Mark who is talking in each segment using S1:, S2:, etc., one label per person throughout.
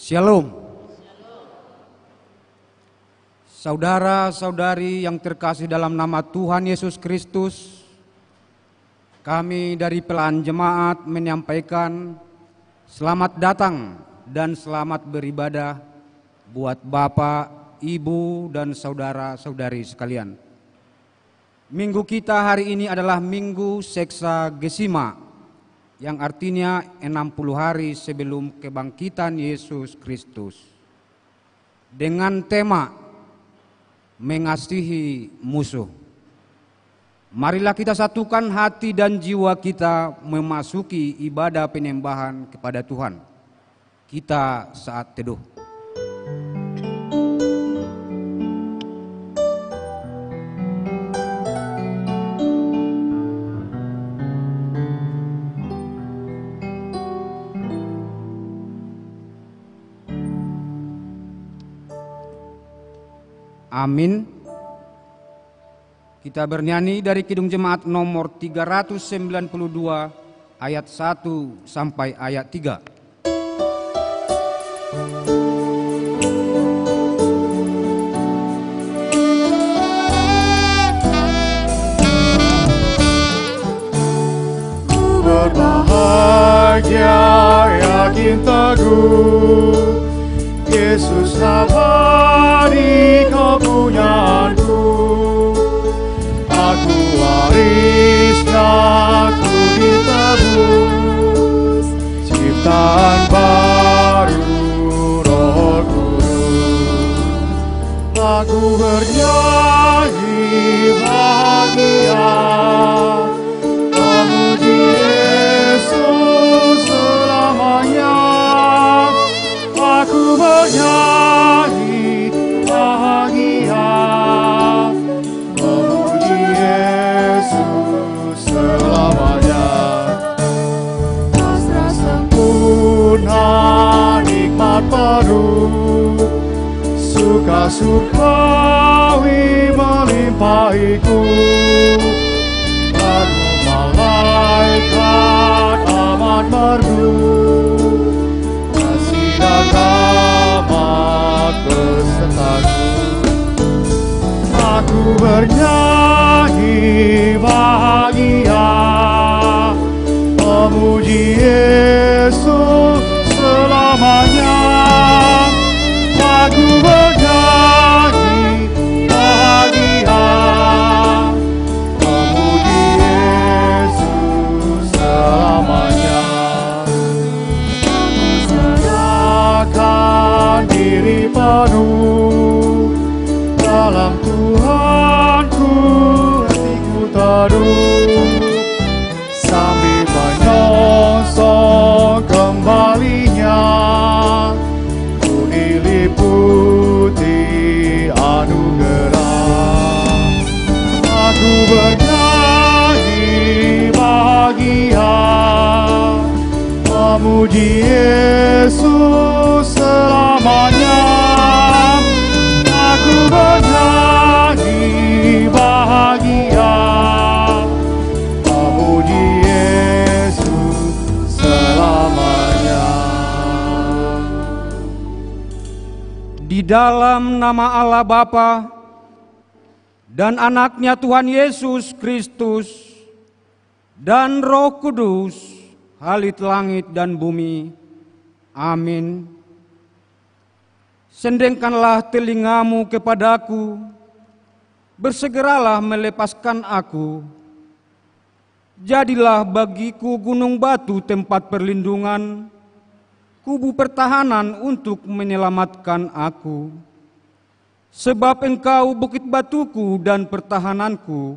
S1: Shalom. Saudara-saudari yang terkasih dalam nama Tuhan Yesus Kristus, kami dari Pelayan Jemaat menyampaikan selamat datang dan selamat beribadah buat Bapak, Ibu, dan saudara-saudari sekalian. Minggu kita hari ini adalah Minggu Seksagesima, yang artinya 60 hari sebelum kebangkitan Yesus Kristus. Dengan tema mengasihi musuh. Marilah kita satukan hati dan jiwa kita memasuki ibadah penyembahan kepada Tuhan. Kita saat teduh. Amin. Kita bernyanyi dari Kidung Jemaat nomor 392 ayat 1 sampai ayat 3.
S2: Ku berbahagia, yakin teguh, Yesus abadi kepunyaanku. Aku warisnya, aku ditebus, ciptaan baru Roh Kudus. Aku bernyanyi bahagia, memuji Yesus selamanya. Aku bernyanyi bahagia, memuji Yesus selamanya. Hasrat sempurna, nikmat penuh, suka surgawi melimpahiku. Lagu malaikat amat merdu, selamat besertaku. Aku bernyanyi bahagia, memuji Yesus selamanya. Aku bernyanyi bahagia, memuji Yesus selamanya. Diri penuh dalam Tuhanku, hatiku teduh, sambil menyongsong kembalinya. Ku diliputi anugerah. Aku bernyanyi bahagia, memuji Yesus selamanya. Aku bernyanyi bahagia, memuji Yesus selamanya.
S1: Di dalam nama Allah Bapa dan anaknya Tuhan Yesus Kristus dan Roh Kudus, halit langit dan bumi. Amin. Sendengkanlah telingamu kepadaku, bersegeralah melepaskan aku. Jadilah bagiku gunung batu tempat perlindungan, kubu pertahanan untuk menyelamatkan aku. Sebab Engkau bukit batuku dan pertahananku,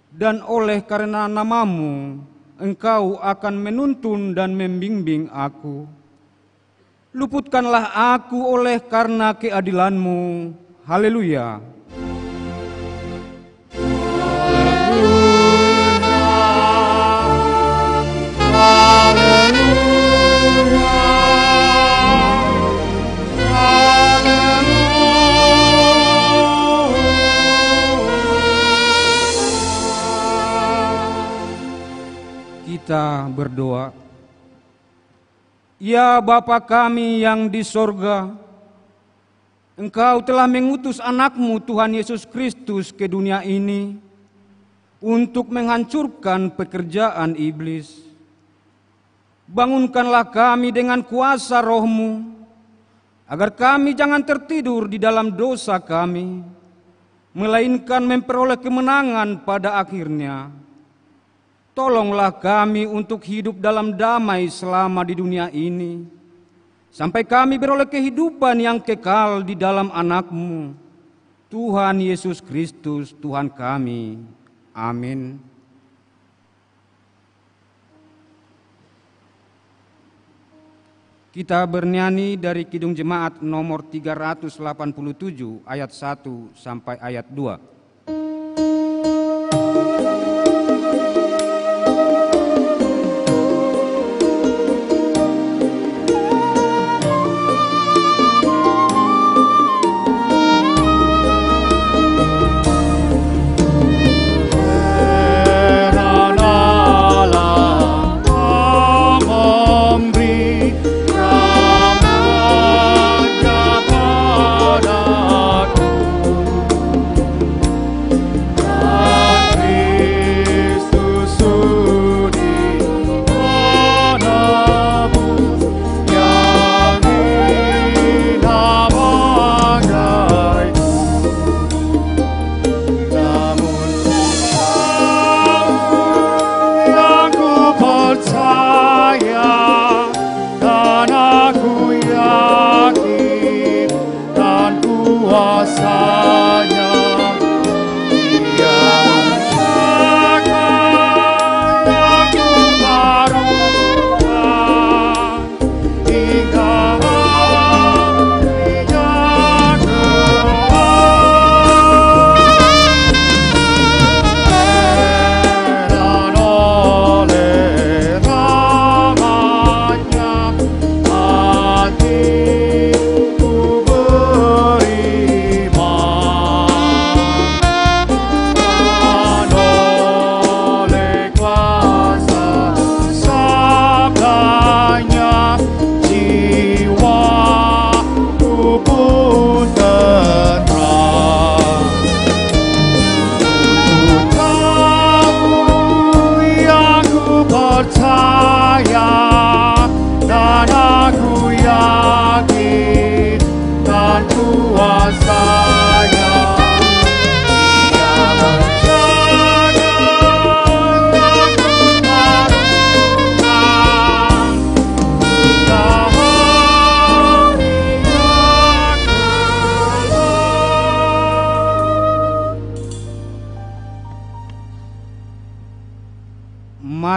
S1: dan oleh karena namamu Engkau akan menuntun dan membimbing aku. Luputkanlah aku oleh karena keadilan-Mu. Haleluya. Kita berdoa. Ya Bapa kami yang di sorga, Engkau telah mengutus anakmu Tuhan Yesus Kristus ke dunia ini untuk menghancurkan pekerjaan iblis. Bangunkanlah kami dengan kuasa roh-Mu, agar kami jangan tertidur di dalam dosa kami, melainkan memperoleh kemenangan pada akhirnya. Tolonglah kami untuk hidup dalam damai selama di dunia ini, sampai kami beroleh kehidupan yang kekal di dalam anak-Mu, Tuhan Yesus Kristus, Tuhan kami. Amin. Kita bernyanyi dari Kidung Jemaat nomor 387 ayat 1 sampai ayat 2.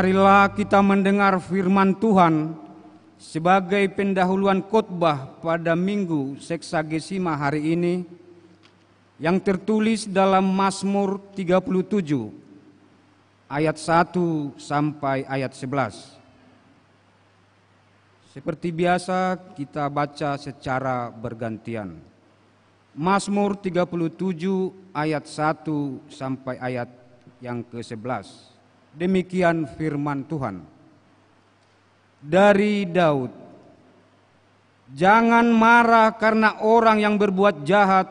S1: Marilah kita mendengar firman Tuhan sebagai pendahuluan khotbah pada Minggu Seksagesima hari ini yang tertulis dalam Mazmur 37 ayat 1 sampai ayat 11. Seperti biasa kita baca secara bergantian. Mazmur 37 ayat 1 sampai ayat yang ke-11. Demikian firman Tuhan. Dari Daud, jangan marah karena orang yang berbuat jahat,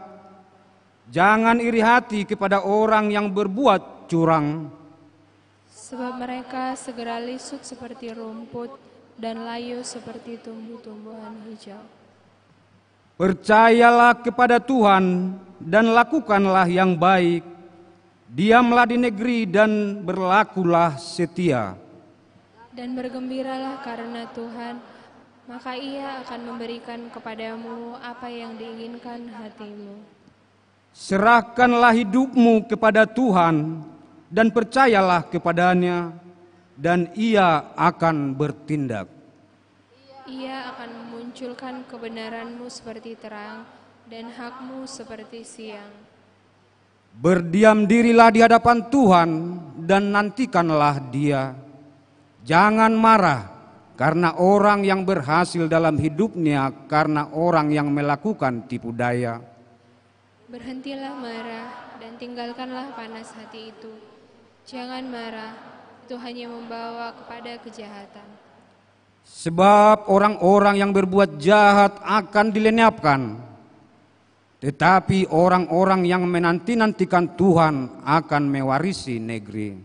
S1: jangan iri hati kepada orang yang berbuat curang.
S3: Sebab mereka segera lisut seperti rumput dan layu seperti tumbuh-tumbuhan hijau.
S1: Percayalah kepada Tuhan dan lakukanlah yang baik. Diamlah di negeri dan berlakulah setia.
S3: Dan bergembiralah karena Tuhan, maka Ia akan memberikan kepadamu apa yang diinginkan hatimu.
S1: Serahkanlah hidupmu kepada Tuhan dan percayalah kepadanya, dan Ia akan bertindak.
S3: Ia akan memunculkan kebenaranmu seperti terang dan hakmu seperti siang.
S1: Berdiam dirilah di hadapan Tuhan dan nantikanlah Dia. Jangan marah karena orang yang berhasil dalam hidupnya, karena orang yang melakukan tipu daya.
S3: Berhentilah marah dan tinggalkanlah panas hati itu. Jangan marah, itu hanya membawa kepada kejahatan.
S1: Sebab orang-orang yang berbuat jahat akan dilenyapkan, tetapi orang-orang yang menanti-nantikan Tuhan akan mewarisi negeri.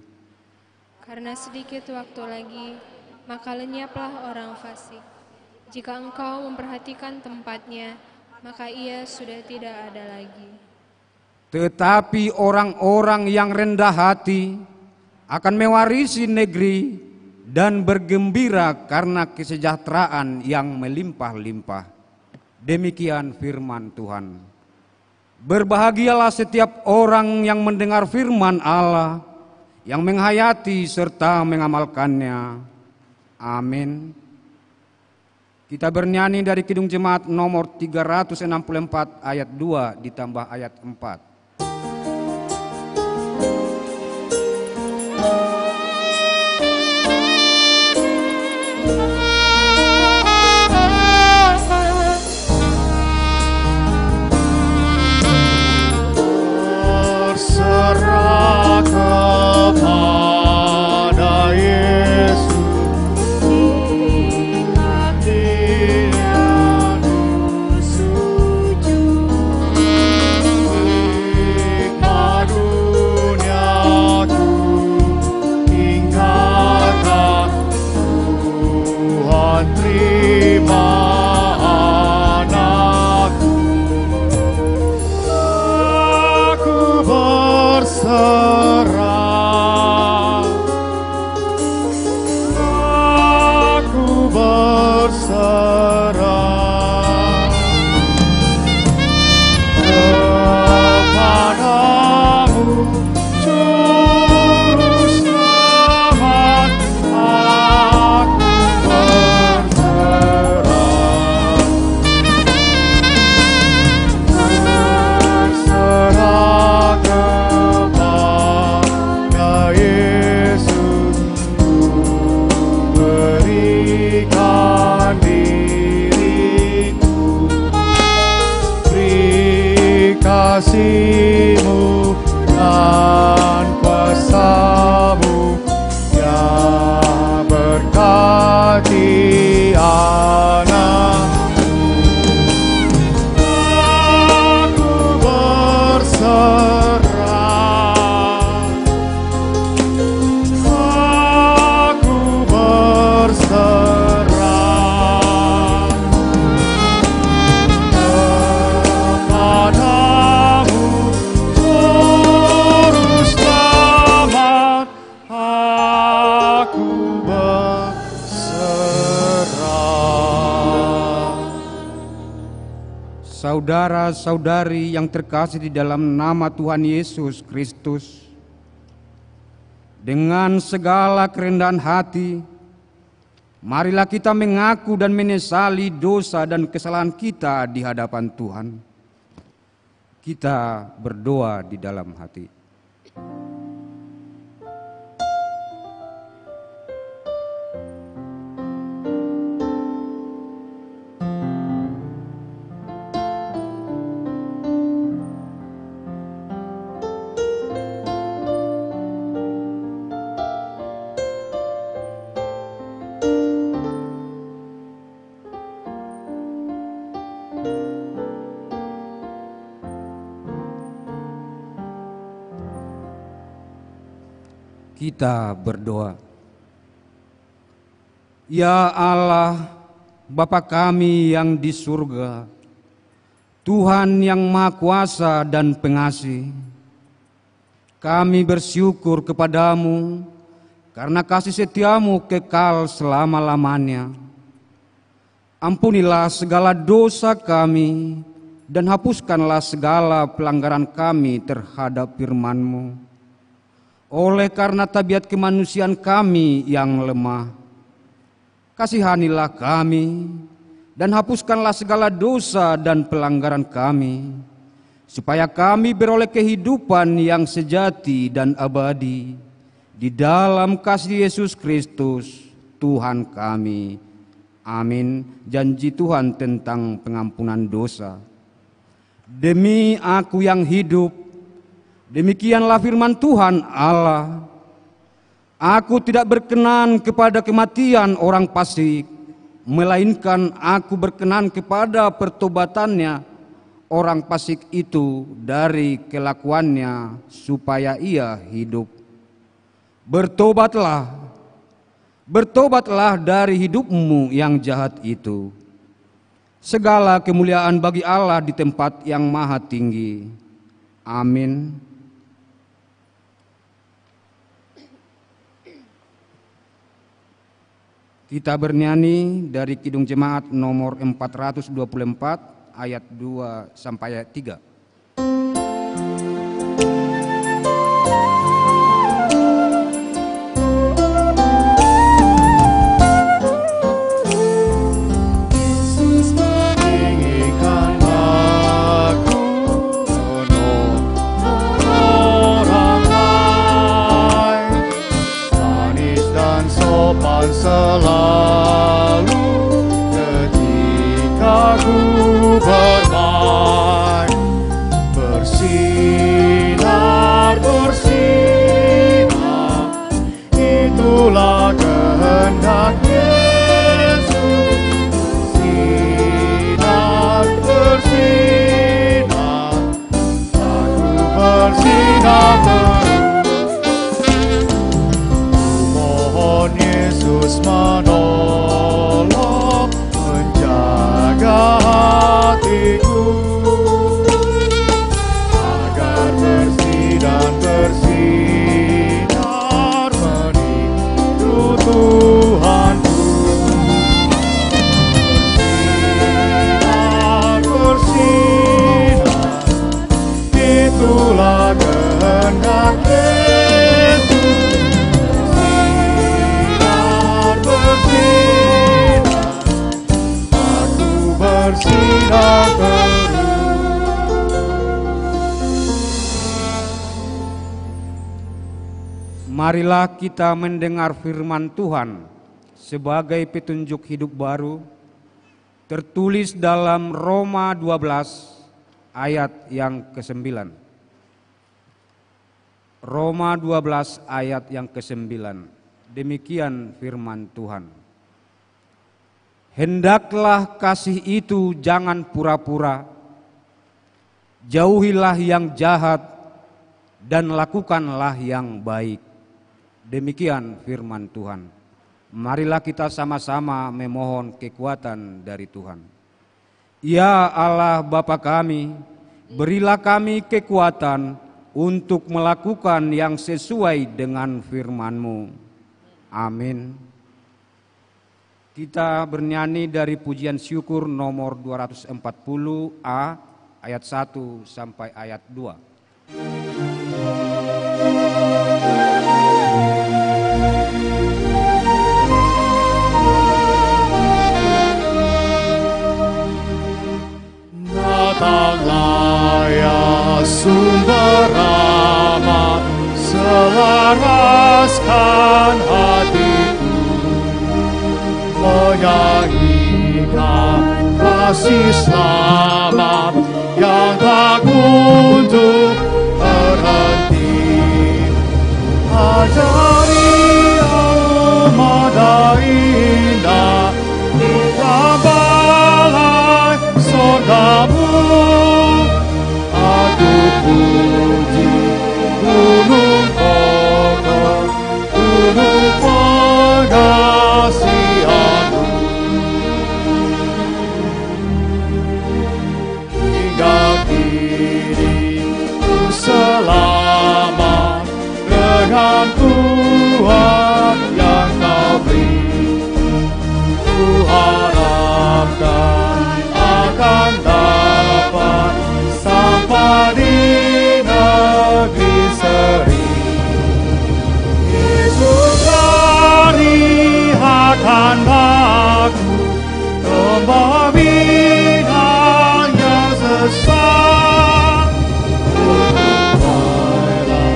S3: Karena sedikit waktu lagi, maka lenyaplah orang fasik. Jika engkau memperhatikan tempatnya, maka ia sudah tidak ada lagi.
S1: Tetapi orang-orang yang rendah hati akan mewarisi negeri dan bergembira karena kesejahteraan yang melimpah-limpah. Demikian firman Tuhan. Berbahagialah setiap orang yang mendengar firman Allah, yang menghayati serta mengamalkannya. Amin. Kita bernyanyi dari Kidung Jemaat nomor 364 ayat 2 ditambah ayat 4.
S2: kasih-Mu dan kuasa-Mu yang berkati anak-Mu. Aku berserah, aku berserah.
S1: Saudara-saudari yang terkasih di dalam nama Tuhan Yesus Kristus, dengan segala kerendahan hati, marilah kita mengaku dan menyesali dosa dan kesalahan kita di hadapan Tuhan. Kita berdoa di dalam hati. Kita berdoa. Ya Allah, Bapa kami yang di surga, Tuhan yang Maha Kuasa dan Pengasih, kami bersyukur kepadamu karena kasih setiamu kekal selama-lamanya. Ampunilah segala dosa kami dan hapuskanlah segala pelanggaran kami terhadap firman-Mu. Oleh karena tabiat kemanusiaan kami yang lemah, kasihanilah kami dan hapuskanlah segala dosa dan pelanggaran kami, supaya kami beroleh kehidupan yang sejati dan abadi di dalam kasih Yesus Kristus Tuhan kami. Amin. Janji Tuhan tentang pengampunan dosa. Demi aku yang hidup, demikianlah firman Tuhan Allah. Aku tidak berkenan kepada kematian orang fasik, melainkan aku berkenan kepada pertobatannya orang fasik itu dari kelakuannya supaya ia hidup. Bertobatlah, bertobatlah dari hidupmu yang jahat itu. Segala kemuliaan bagi Allah di tempat yang maha tinggi. Amin. Kita bernyanyi dari Kidung Jemaat nomor 424 ayat 2 sampai ayat 3.
S2: Selalu ketika ku bermain, bersinar, bersinar, itulah kehendak Yesus. Bersinar, bersinar, aku bersinar terus. Yesus menolong, menjaga hatiku agar bersih dan bersinar meniru Tuhanku. Bersinar, bersinar, itulah kehendak Yesus. Bersinar
S1: Marilah kita mendengar firman Tuhan sebagai petunjuk hidup baru, tertulis dalam Roma 12 ayat yang ke-9. Roma 12 ayat yang ke-9. Demikian firman Tuhan. Hendaklah kasih itu jangan pura-pura, jauhilah yang jahat dan lakukanlah yang baik. Demikian firman Tuhan. Marilah kita sama-sama memohon kekuatan dari Tuhan. Ya Allah Bapa kami, berilah kami kekuatan untuk melakukan yang sesuai dengan firman-Mu. Amin. Kita bernyanyi dari pujian syukur nomor 240A ayat 1 sampai ayat 2.
S2: Datanglah ya sumber rahmat, selaraskan hatiku, menyanyikan kasih selamat yang tak untuk berhenti. Ajari armada indah di balai sorgamu. Aku puji gunung kokoh, gunung pengasihanmu. Hingga kini ku selamat dengan Tuhan yang kau beri. Ku harapkan akan dapat sampai di negeri seri. Yesus dari akan aku lembah binang yang sesat. Tumpailah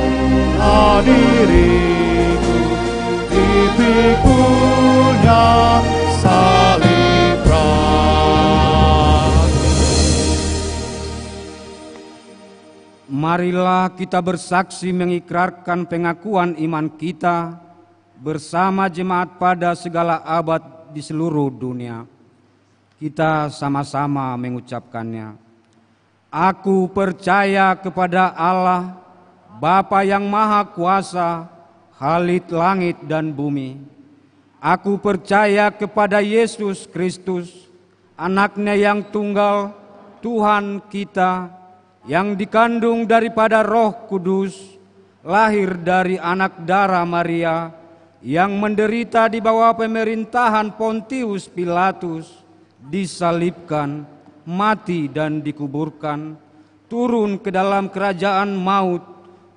S2: diriku di pikunya salib ratu.
S1: Marilah kita bersaksi mengikrarkan pengakuan iman kita bersama jemaat pada segala abad di seluruh dunia. Kita sama-sama mengucapkannya. Aku percaya kepada Allah, Bapa yang Maha Kuasa, Khalik langit dan bumi. Aku percaya kepada Yesus Kristus, Anaknya yang tunggal, Tuhan kita, yang dikandung daripada Roh Kudus, lahir dari anak darah Maria, yang menderita di bawah pemerintahan Pontius Pilatus, disalibkan, mati dan dikuburkan, turun ke dalam kerajaan maut,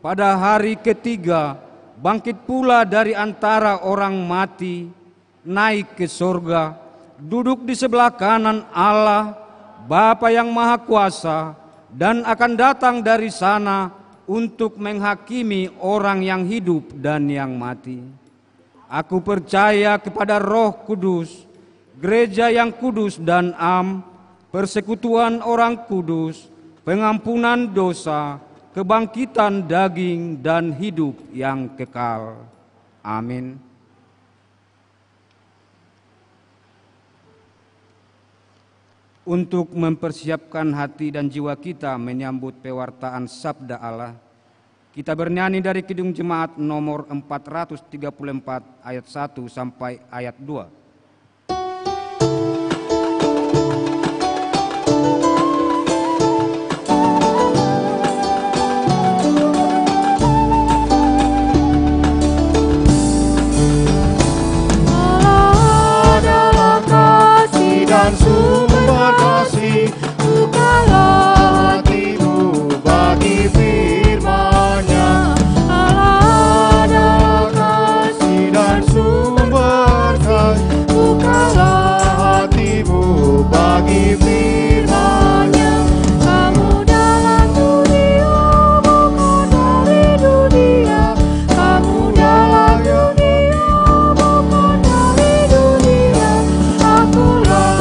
S1: pada hari ketiga bangkit pula dari antara orang mati, naik ke surga, duduk di sebelah kanan Allah, Bapa yang Maha Kuasa, dan akan datang dari sana untuk menghakimi orang yang hidup dan yang mati. Aku percaya kepada Roh Kudus, gereja yang kudus dan am, persekutuan orang kudus, pengampunan dosa, kebangkitan daging dan hidup yang kekal. Amin. Untuk mempersiapkan hati dan jiwa kita menyambut pewartaan sabda Allah, kita bernyanyi dari Kidung Jemaat nomor 434 ayat 1 sampai ayat 2.
S2: Dan sumber kasih, bukalah hatimu bagi firman-Nya. Allah adalah kasih dan sumber kasih, bukalah hatimu bagi firman-Nya. Kamu dalam dunia, bukan dari dunia. Kamu dalam dunia, bukan dari dunia. Akulah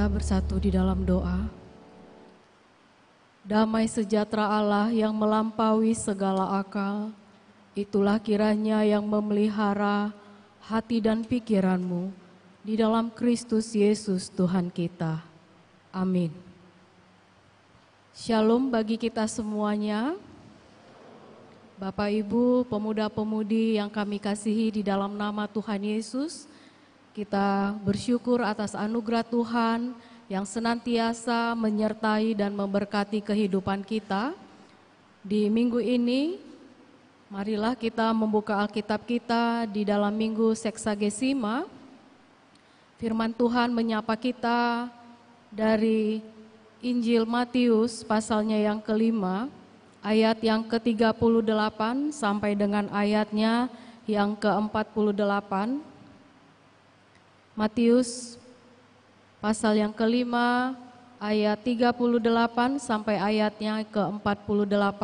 S4: bersatu di dalam doa. Damai sejahtera Allah yang melampaui segala akal, itulah kiranya yang memelihara hati dan pikiranmu di dalam Kristus Yesus Tuhan kita. Amin. Shalom bagi kita semuanya. Bapak Ibu, pemuda-pemudi yang kami kasihi di dalam nama Tuhan Yesus, kita bersyukur atas anugerah Tuhan yang senantiasa menyertai dan memberkati kehidupan kita. Di minggu ini, marilah kita membuka Alkitab kita di dalam minggu Seksagesima. Firman Tuhan menyapa kita dari Injil Matius pasalnya yang kelima, ayat yang ke-38 sampai dengan ayatnya yang ke-48. Matius pasal yang kelima, ayat 38 sampai ayatnya ke-48.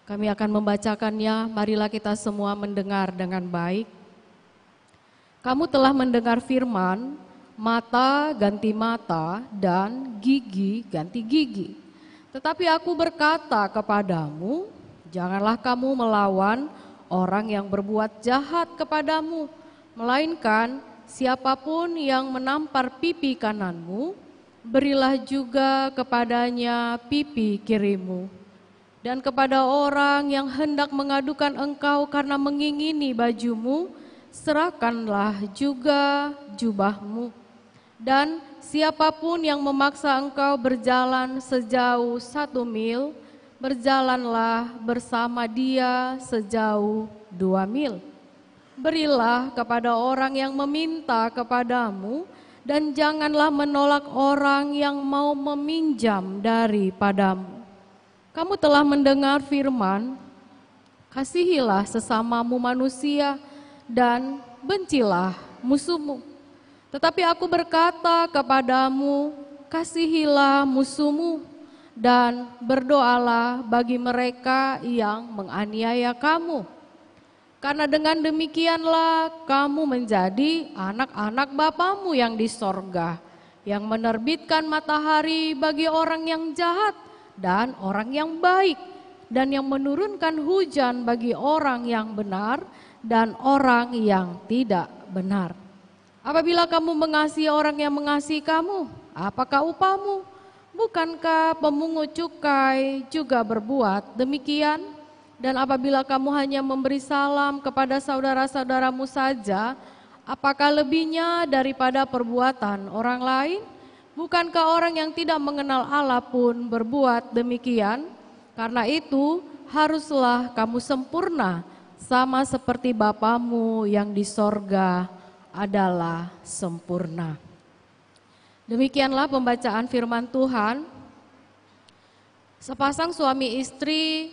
S4: Kami akan membacakannya, marilah kita semua mendengar dengan baik. Kamu telah mendengar firman, mata ganti mata dan gigi ganti gigi. Tetapi aku berkata kepadamu, janganlah kamu melawan orang yang berbuat jahat kepadamu, melainkan siapapun yang menampar pipi kananmu, berilah juga kepadanya pipi kirimu. Dan kepada orang yang hendak mengadukan engkau karena mengingini bajumu, serahkanlah juga jubahmu. Dan siapapun yang memaksa engkau berjalan sejauh 1 mil, berjalanlah bersama dia sejauh 2 mil. Berilah kepada orang yang meminta kepadamu, dan janganlah menolak orang yang mau meminjam daripadamu. Kamu telah mendengar firman, kasihilah sesamamu manusia dan bencilah musuhmu. Tetapi aku berkata kepadamu, kasihilah musuhmu dan berdoalah bagi mereka yang menganiaya kamu. Karena dengan demikianlah kamu menjadi anak-anak Bapamu yang di sorga, yang menerbitkan matahari bagi orang yang jahat dan orang yang baik, dan yang menurunkan hujan bagi orang yang benar dan orang yang tidak benar. Apabila kamu mengasihi orang yang mengasihi kamu, apakah upahmu? Bukankah pemungut cukai juga berbuat demikian? Dan apabila kamu hanya memberi salam kepada saudara-saudaramu saja, apakah lebihnya daripada perbuatan orang lain? Bukankah orang yang tidak mengenal Allah pun berbuat demikian? Karena itu haruslah kamu sempurna, sama seperti Bapamu yang di sorga adalah sempurna. Demikianlah pembacaan firman Tuhan. Sepasang suami istri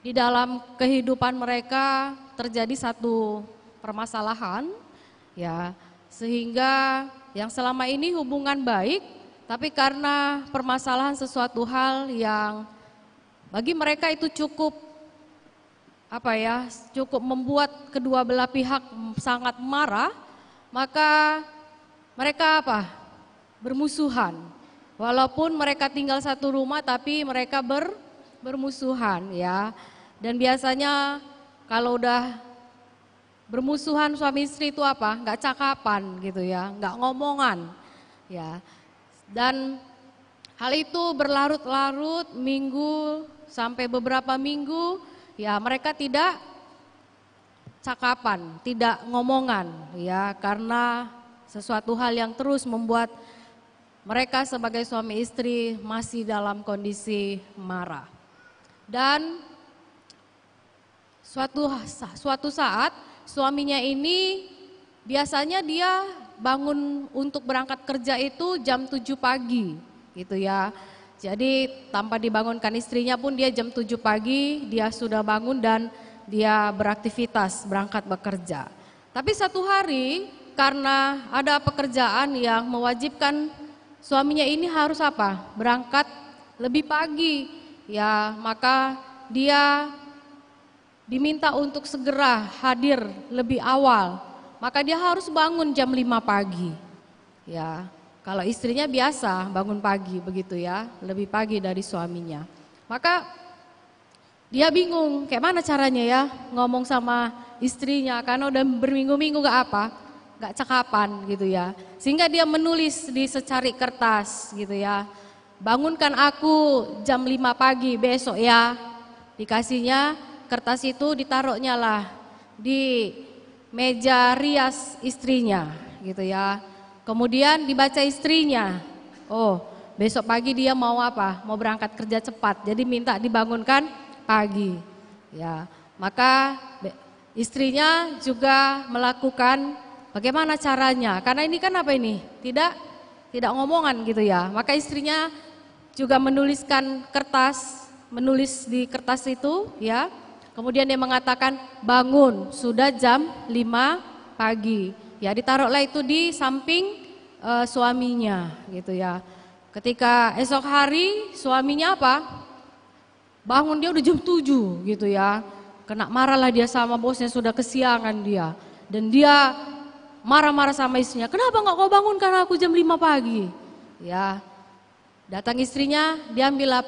S4: di dalam kehidupan mereka terjadi satu permasalahan, ya, sehingga yang selama ini hubungan baik, tapi karena permasalahan sesuatu hal yang bagi mereka itu cukup cukup membuat kedua belah pihak sangat marah, maka mereka bermusuhan. Walaupun mereka tinggal satu rumah, tapi mereka bermusuhan, ya. Dan biasanya kalau udah bermusuhan suami istri itu nggak cakapan gitu ya, nggak ngomongan, ya. Dan hal itu berlarut-larut minggu sampai beberapa minggu, ya mereka tidak cakapan, tidak ngomongan, ya, karena sesuatu hal yang terus membuat mereka sebagai suami istri masih dalam kondisi marah. Dan suatu saat suaminya ini biasanya dia bangun untuk berangkat kerja itu jam 7 pagi gitu ya. Jadi tanpa dibangunkan istrinya pun dia jam 7 pagi dia sudah bangun dan dia beraktivitas berangkat bekerja. Tapi satu hari karena ada pekerjaan yang mewajibkan suaminya ini harus berangkat lebih pagi, ya, maka dia diminta untuk segera hadir lebih awal, maka dia harus bangun jam 5 pagi. Ya, kalau istrinya biasa bangun pagi begitu ya, lebih pagi dari suaminya. Maka dia bingung kayak mana caranya ya ngomong sama istrinya karena udah berminggu-minggu gak cakapan gitu ya. Sehingga dia menulis di secari kertas gitu ya. Bangunkan aku jam 5 pagi besok ya. Dikasihnya kertas itu ditaruhnya lah di meja rias istrinya gitu ya. Kemudian dibaca istrinya, oh besok pagi dia mau mau berangkat kerja cepat, jadi minta dibangunkan pagi. Ya, maka istrinya juga melakukan bagaimana caranya, karena ini kan tidak ngomongan gitu ya. Maka istrinya juga menuliskan menulis di kertas itu ya. Kemudian dia mengatakan bangun sudah jam 5 pagi. Ya ditaruhlah itu di samping suaminya gitu ya. Ketika esok hari suaminya bangun dia udah jam 7 gitu ya. Kena marahlah dia sama bosnya, sudah kesiangan dia. Dan dia marah-marah sama istrinya, kenapa gak kau bangunkan aku jam 5 pagi? Ya, datang istrinya, diambil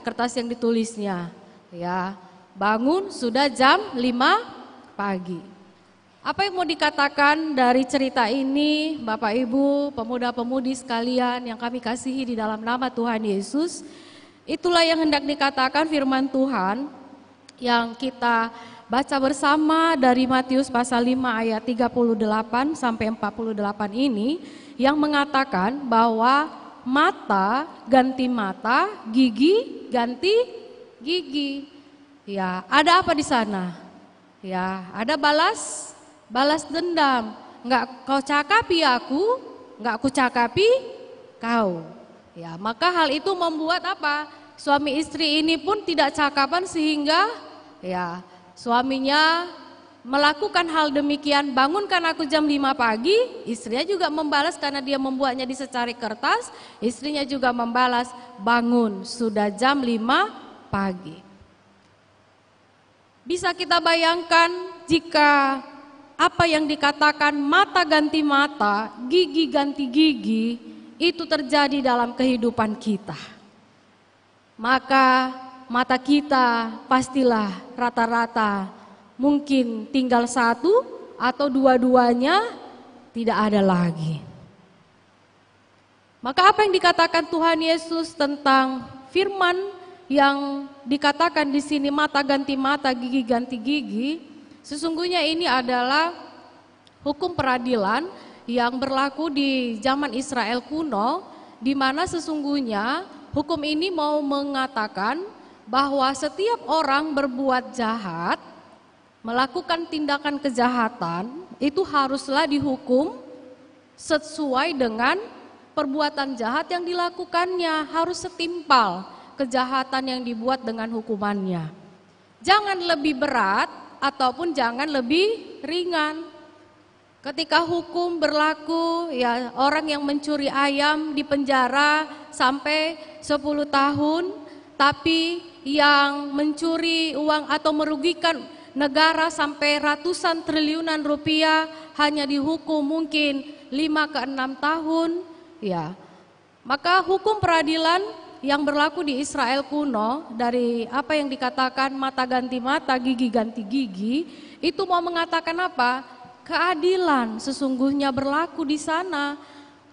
S4: kertas yang ditulisnya. Ya, bangun sudah jam 5 pagi. Apa yang mau dikatakan dari cerita ini, Bapak Ibu, pemuda-pemudi sekalian yang kami kasihi di dalam nama Tuhan Yesus, itulah yang hendak dikatakan firman Tuhan yang kita baca bersama dari Matius pasal 5 ayat 38 sampai 48 ini, yang mengatakan bahwa mata ganti mata, gigi ganti gigi. Ya, ada apa di sana? Ya, ada balas dendam. Enggak kau cakapi aku, enggak aku cakapi kau. Ya, maka hal itu membuat apa? Suami istri ini pun tidak cakapan sehingga ya suaminya melakukan hal demikian, bangunkan aku jam 5 pagi, istrinya juga membalas karena dia membuatnya di secari kertas, istrinya juga membalas, bangun sudah jam 5 pagi. Bisa kita bayangkan jika apa yang dikatakan mata ganti mata, gigi ganti gigi, itu terjadi dalam kehidupan kita. Maka mata kita pastilah rata-rata mungkin tinggal satu atau dua-duanya tidak ada lagi. Maka apa yang dikatakan Tuhan Yesus tentang firman yang dikatakan di sini mata ganti mata, gigi ganti gigi, sesungguhnya ini adalah hukum peradilan yang berlaku di zaman Israel kuno, di mana sesungguhnya hukum ini mau mengatakan bahwa setiap orang berbuat jahat, melakukan tindakan kejahatan, itu haruslah dihukum sesuai dengan perbuatan jahat yang dilakukannya, harus setimpal kejahatan yang dibuat dengan hukumannya. Jangan lebih berat ataupun jangan lebih ringan. Ketika hukum berlaku, ya orang yang mencuri ayam dipenjara sampai 10 tahun, tapi yang mencuri uang atau merugikan negara sampai ratusan triliunan rupiah hanya dihukum mungkin 5 ke 6 tahun, ya. Maka hukum peradilan yang berlaku di Israel kuno dari apa yang dikatakan mata ganti mata, gigi ganti gigi, itu mau mengatakan apa? Keadilan sesungguhnya berlaku di sana.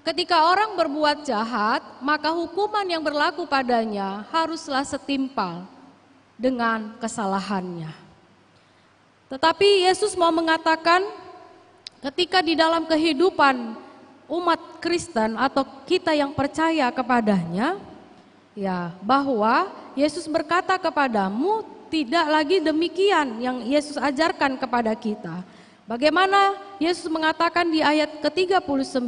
S4: Ketika orang berbuat jahat, maka hukuman yang berlaku padanya haruslah setimpal dengan kesalahannya. Tetapi Yesus mau mengatakan ketika di dalam kehidupan umat Kristen atau kita yang percaya kepadanya, ya, bahwa Yesus berkata kepadamu tidak lagi demikian yang Yesus ajarkan kepada kita. Bagaimana Yesus mengatakan di ayat ke-39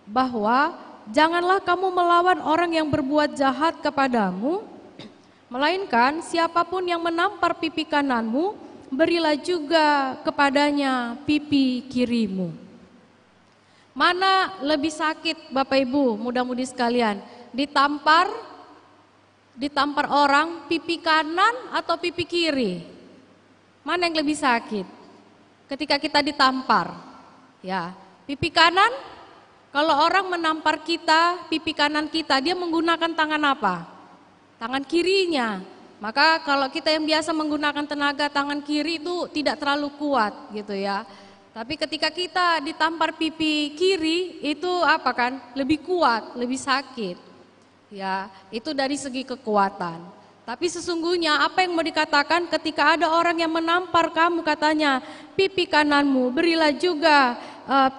S4: bahwa janganlah kamu melawan orang yang berbuat jahat kepadamu, melainkan siapapun yang menampar pipi kananmu, berilah juga kepadanya pipi kirimu. Mana lebih sakit Bapak Ibu, mudah-mudi sekalian? Ditampar orang pipi kanan atau pipi kiri? Mana yang lebih sakit? Ketika kita ditampar, ya, pipi kanan, kalau orang menampar kita, pipi kanan kita, dia menggunakan tangan apa? Tangan kirinya. Maka kalau kita yang biasa menggunakan tenaga tangan kiri itu tidak terlalu kuat gitu ya. Tapi ketika kita ditampar pipi kiri itu apa kan? Lebih kuat, lebih sakit. Ya, itu dari segi kekuatan. Tapi sesungguhnya apa yang mau dikatakan ketika ada orang yang menampar kamu, katanya pipi kananmu, berilah juga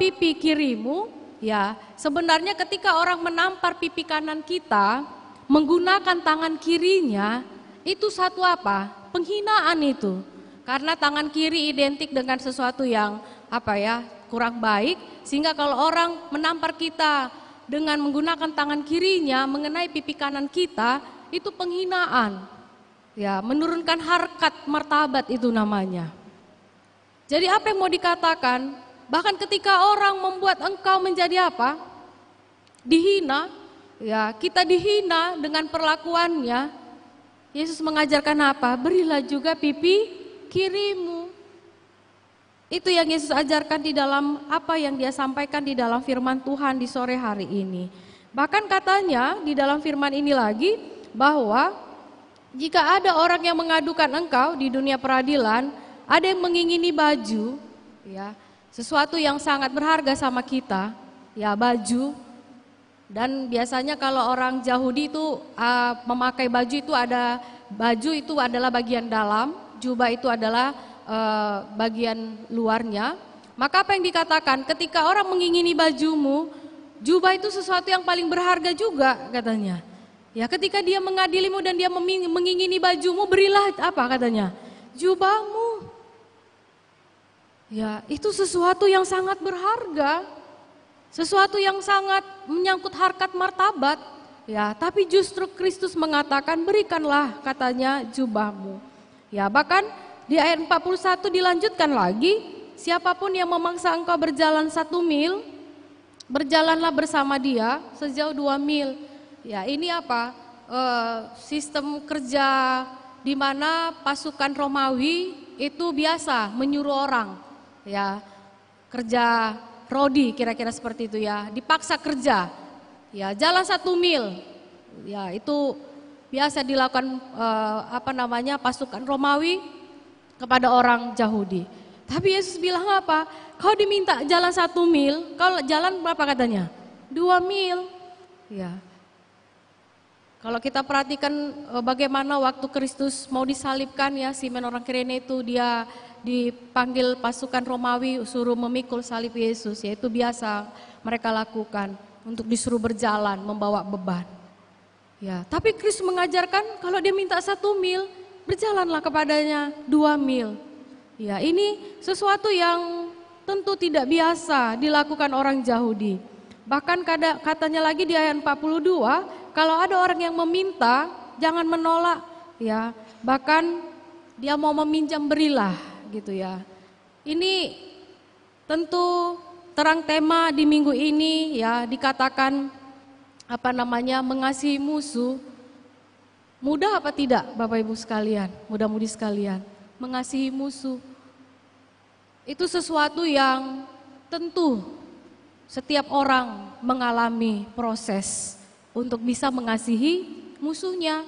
S4: pipi kirimu. Ya, sebenarnya ketika orang menampar pipi kanan kita menggunakan tangan kirinya, itu satu apa? Penghinaan itu. Karena tangan kiri identik dengan sesuatu yang apa ya, kurang baik, sehingga kalau orang menampar kita dengan menggunakan tangan kirinya mengenai pipi kanan kita, itu penghinaan. Ya, menurunkan harkat martabat itu namanya. Jadi apa yang mau dikatakan? Bahkan ketika orang membuat engkau menjadi apa? Dihina, ya, kita dihina dengan perlakuannya. Yesus mengajarkan apa? Berilah juga pipi kirimu. Itu yang Yesus ajarkan di dalam apa yang dia sampaikan di dalam firman Tuhan di sore hari ini. Bahkan katanya di dalam firman ini lagi bahwa jika ada orang yang mengadukan engkau di dunia peradilan, ada yang mengingini baju, ya, sesuatu yang sangat berharga sama kita, ya baju. Dan biasanya kalau orang Yahudi itu memakai baju itu adalah bagian dalam, jubah itu adalah bagian luarnya. Maka apa yang dikatakan ketika orang mengingini bajumu, jubah itu sesuatu yang paling berharga juga katanya. Ya, ketika dia mengadilimu dan dia mengingini bajumu, berilah apa katanya? Jubahmu. Ya, itu sesuatu yang sangat berharga. Sesuatu yang sangat menyangkut harkat martabat. Ya, tapi justru Kristus mengatakan berikanlah katanya jubahmu. Ya, bahkan di ayat 41 dilanjutkan lagi, siapapun yang memaksa engkau berjalan 1 mil, berjalanlah bersama dia sejauh 2 mil. Ya, ini apa? Sistem kerja di mana pasukan Romawi itu biasa menyuruh orang, ya, kerja rodi kira-kira seperti itu ya, dipaksa kerja, ya jalan 1 mil, ya itu biasa dilakukan pasukan Romawi kepada orang Yahudi. Tapi Yesus bilang apa? Kau diminta jalan 1 mil, kau jalan berapa katanya? 2 mil, ya. Kalau kita perhatikan bagaimana waktu Kristus mau disalibkan ya, Simon orang Kirene itu dia dipanggil pasukan Romawi suruh memikul salib Yesus, ya itu biasa mereka lakukan untuk disuruh berjalan membawa beban. Ya, tapi Kristus mengajarkan kalau dia minta 1 mil, berjalanlah kepadanya 2 mil. Ya, ini sesuatu yang tentu tidak biasa dilakukan orang Yahudi. Bahkan katanya lagi di ayat 42, kalau ada orang yang meminta, jangan menolak, ya. Bahkan dia mau meminjam, berilah, gitu ya. Ini tentu terang tema di minggu ini, ya, dikatakan mengasihi musuh. Mudah apa tidak, Bapak Ibu sekalian, muda-mudi sekalian, mengasihi musuh. Itu sesuatu yang tentu setiap orang mengalami proses untuk bisa mengasihi musuhnya.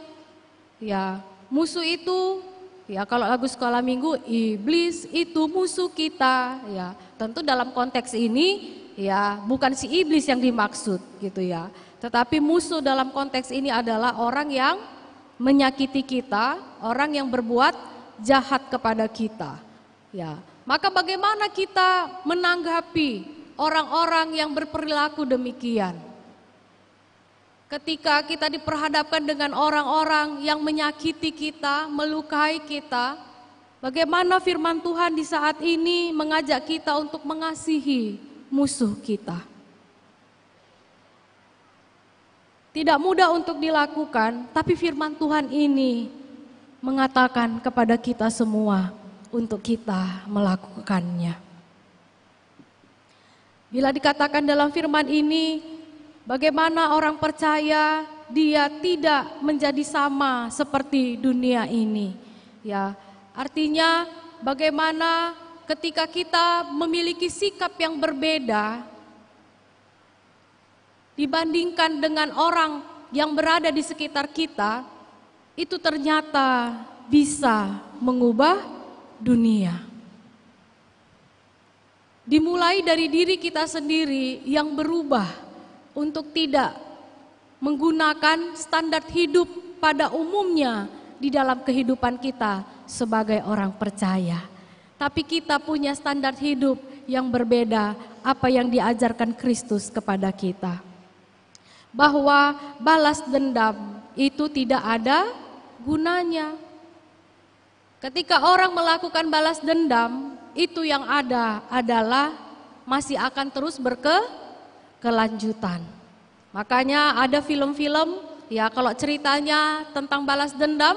S4: Ya, musuh itu, ya kalau lagu sekolah minggu, iblis itu musuh kita. Ya, tentu dalam konteks ini, ya bukan si iblis yang dimaksud gitu ya. Tetapi musuh dalam konteks ini adalah orang yang menyakiti kita, orang yang berbuat jahat kepada kita. Ya, maka bagaimana kita menanggapi orang-orang yang berperilaku demikian? Ketika kita diperhadapkan dengan orang-orang yang menyakiti kita, melukai kita, bagaimana firman Tuhan di saat ini mengajak kita untuk mengasihi musuh kita? Tidak mudah untuk dilakukan, tapi firman Tuhan ini mengatakan kepada kita semua untuk kita melakukannya. Bila dikatakan dalam firman ini, bagaimana orang percaya dia tidak menjadi sama seperti dunia ini. Ya, artinya bagaimana ketika kita memiliki sikap yang berbeda dibandingkan dengan orang yang berada di sekitar kita, itu ternyata bisa mengubah dunia. Dimulai dari diri kita sendiri yang berubah untuk tidak menggunakan standar hidup pada umumnya di dalam kehidupan kita sebagai orang percaya. Tapi kita punya standar hidup yang berbeda apa yang diajarkan Kristus kepada kita. Bahwa balas dendam itu tidak ada gunanya. Ketika orang melakukan balas dendam, itu yang ada adalah masih akan terus berkelanjutan. Makanya ada film-film, ya kalau ceritanya tentang balas dendam,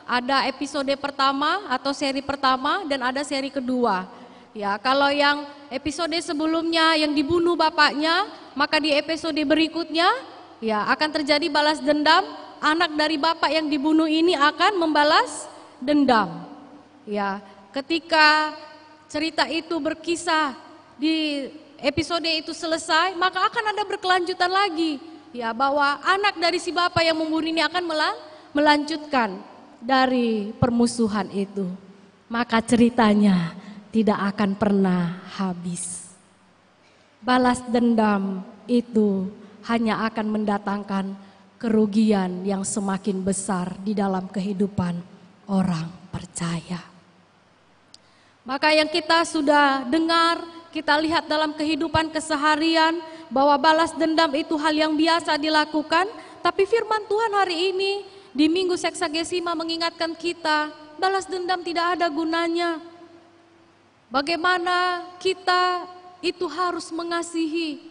S4: ada episode pertama atau seri pertama dan ada seri kedua. Ya, kalau yang episode sebelumnya yang dibunuh bapaknya, maka di episode berikutnya ya akan terjadi balas dendam, anak dari bapak yang dibunuh ini akan membalas dendam. Ya, ketika cerita itu berkisah di episode itu selesai, maka akan ada berkelanjutan lagi. Ya, bahwa anak dari si bapak yang membunuh ini akan melanjutkan dari permusuhan itu. Maka ceritanya tidak akan pernah habis. Balas dendam itu hanya akan mendatangkan kerugian yang semakin besar di dalam kehidupan orang percaya. Maka yang kita sudah dengar, kita lihat dalam kehidupan keseharian bahwa balas dendam itu hal yang biasa dilakukan, tapi firman Tuhan hari ini di Minggu Seksagesima mengingatkan kita, balas dendam tidak ada gunanya. Bagaimana kita itu harus mengasihi,